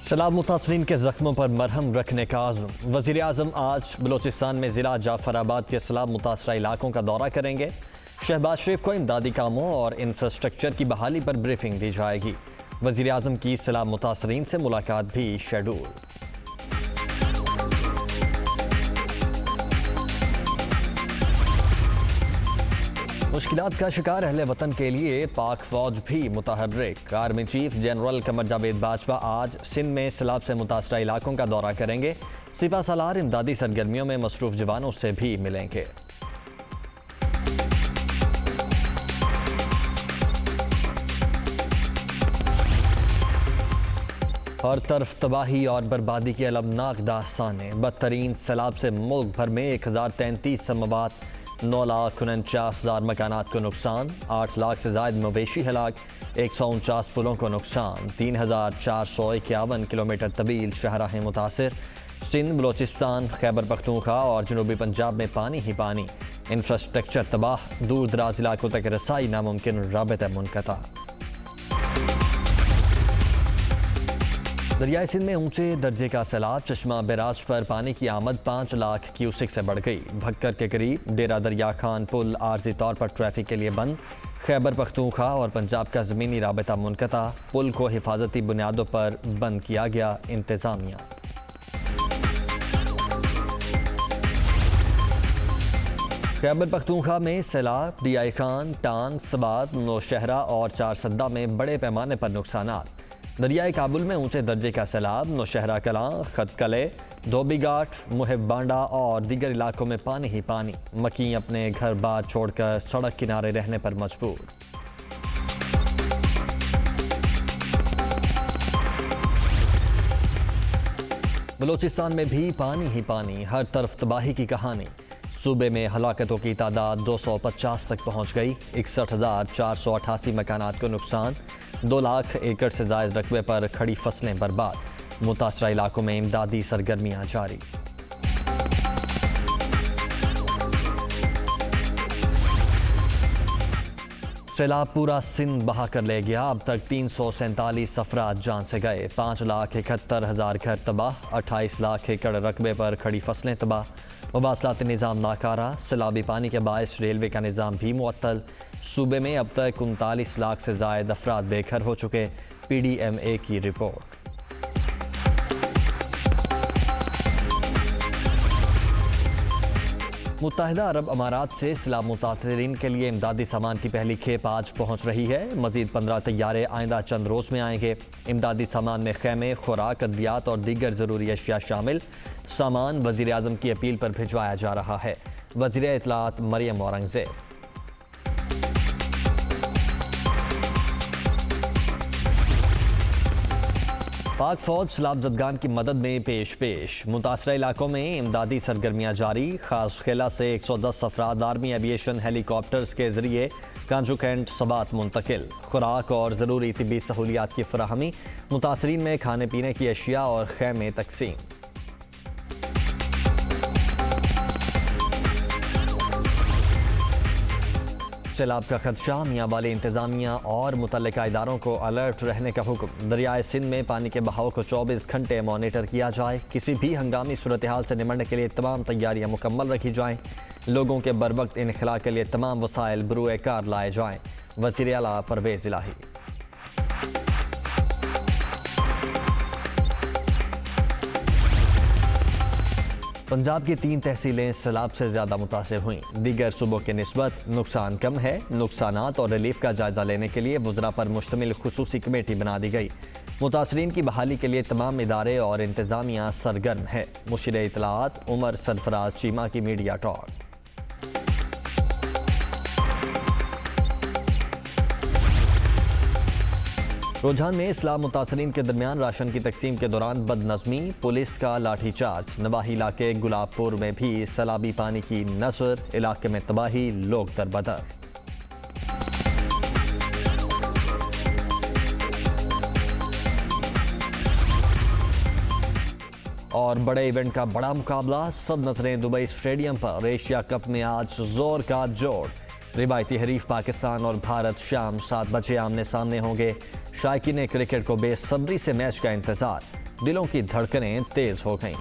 सैलाब मुतासरीन के जख्मों पर मरहम रखने का आज़म। वज़ीर आज़म आज बलूचिस्तान में ज़िला जाफराबाद के सैलाब मुतासरा इलाकों का दौरा करेंगे। शहबाज शरीफ को इमदादी कामों और इंफ्रास्ट्रक्चर की बहाली पर ब्रीफिंग दी जाएगी। वज़ीर आज़म की सैलाब मुतासरीन से मुलाकात भी शेड्यूल। मुश्किलात का शिकार अहले वतन के लिए पाक फौज भी मुतहर्रिक। Army chief general Qamar Javed Bajwa आज सिंध में सैलाब से मुतासरा इलाकों का दौरा करेंगे। सिपा सालार इमदादी सरगर्मियों में मसरूफ जवानों से भी मिलेंगे। हर तरफ तबाही और बर्बादी की अलमनाक दास्तानें। बदतरीन सैलाब से मुल्क भर में 1033 समावात, 9,49,000 मकानात को नुकसान, 8 लाख से जायद मवेशी हलाक, 149 पुलों को नुकसान, 3,451 किलोमीटर तवील शहराहें मुतासिर। सिंध, बलोचिस्तान, खैबर पख्तूनख्वा और जनूबी पंजाब में पानी ही पानी। इंफ्रास्ट्रक्चर तबाह, दूर दराज इलाकों तक रसाई नामुमकिन, राबता मुनक़ता। दरियाई सिंध में ऊंचे दर्जे का सैलाब। चश्मा बैराज पर पानी की आमद 5 लाख क्यूसिक से बढ़ गई। भक्कर के करीब डेरा दरिया खान पुल आर्जी तौर पर ट्रैफिक के लिए बंद। खैबर पख्तूनख्वा और पंजाब का ज़मीनी राबता मुनक़ता। पुल को हिफाजती बुनियादों पर बंद किया गया। इंतज़ामिया। खैबर पख्तूनख्वा में सैलाब, डीआई खान, टांग, सबात, नौशहरा और चारसद्दा में बड़े पैमाने पर नुकसानात। दरियाई काबुल में ऊंचे दर्जे का सैलाब। नौशहरा कलां, खतकले, धोबी घाट, मुहिब बांडा और दीगर इलाकों में पानी ही पानी। मकी अपने घर बार छोड़कर सड़क किनारे रहने पर मजबूर। बलूचिस्तान में भी पानी ही पानी, हर तरफ तबाही की कहानी। सूबे में हलाकतों की तादाद 250 तक पहुंच गई। 61,488 मकानात को नुकसान, 2 लाख एकड़ से जायद रकबे पर खड़ी फसलें बर्बाद। मुतासरा इलाकों में इमदादी सरगर्मियां जारी। सैलाब पूरा सिंध बहा कर ले गया। अब तक 347 अफराद जान से गए। 5,71,000 घर तबाह, 28 लाख एकड़ रकबे पर खड़ी फसलें तबाह। मवासलाती निज़ाम नाकारा। सैलाबी पानी के बायस रेलवे का निज़ाम भी मुअत्तल। सूबे में अब तक 39 लाख से जायद अफराद बेघर हो चुके। PDMA की रिपोर्ट। मुत्तहिदा अरब अमारात से सैलाब मुतासरीन के लिए इमदादी सामान की पहली खेप आज पहुंच रही है। मजीद 15 तैयारे आइंदा चंद रोज़ में आएंगे। इमदादी सामान में खैमे, खुराक, अद्वियात और दीगर ज़रूरी अशिया शामिल। सामान वज़ीर आज़म की अपील पर भिजवाया जा रहा है। वज़ीर इत्तलात मरियम औरंगज़ेब। पाक फौज सैलाब ज़दगान की मदद में पेश। मुतासरा इलाकों में इमदादी सरगर्मियां जारी। खास खेला से 110 अफराद आर्मी एविएशन हेलीकॉप्टर्स के जरिए कांजू कैंट सबात मुंतकिल। खुराक और ज़रूरी तिब्बी सहूलियात की फराहमी। मुतासरीन में खाने पीने की अशिया और खैमे तकसीम। सैलाब का खदशा, मियाँ वाली इंतजामिया और मुतल्लिका इदारों को अलर्ट रहने का हुक्म। दरियाए सिंध में पानी के बहाव को 24 घंटे मॉनिटर किया जाए। किसी भी हंगामी सूरत हाल से निमटने के लिए तमाम तैयारियां मुकम्मल रखी जाएं। लोगों के बरवक्त इनखला के लिए तमाम वसाइल बरूए कार लाए जाएं। वज़ीर आला परवेज़ इलाही। पंजाब की 3 तहसीलें सैलाब से ज़्यादा मुतासिर हुई। दीगर सूबों के निस्बत नुकसान कम है। नुकसानात और रिलीफ का जायजा लेने के लिए वज़रा पर मुश्तमिल खुसूसी कमेटी बना दी गई। मुतासरीन की बहाली के लिए तमाम इदारे और इंतजामिया सरगर्म है। मुशीर इत्तलात उमर सरफराज चीमा की मीडिया टॉक। रुझान में सैलाब मुतासरीन के दरमियान राशन की तकसीम के दौरान बदनज़मी, पुलिस का लाठीचार्ज। नवाही इलाके गुलाबपुर में भी सैलाबी पानी की नज़र। इलाके में तबाही, लोग दरबदर। और बड़े इवेंट का बड़ा मुकाबला, सब नजरें दुबई स्टेडियम पर। एशिया कप में आज जोर का जोड़। रिवायती हरीफ पाकिस्तान और भारत शाम 7 बजे आमने सामने होंगे। शायकीन क्रिकेट को बेसब्री से मैच का इंतजार। दिलों की धड़कनें तेज हो गईं।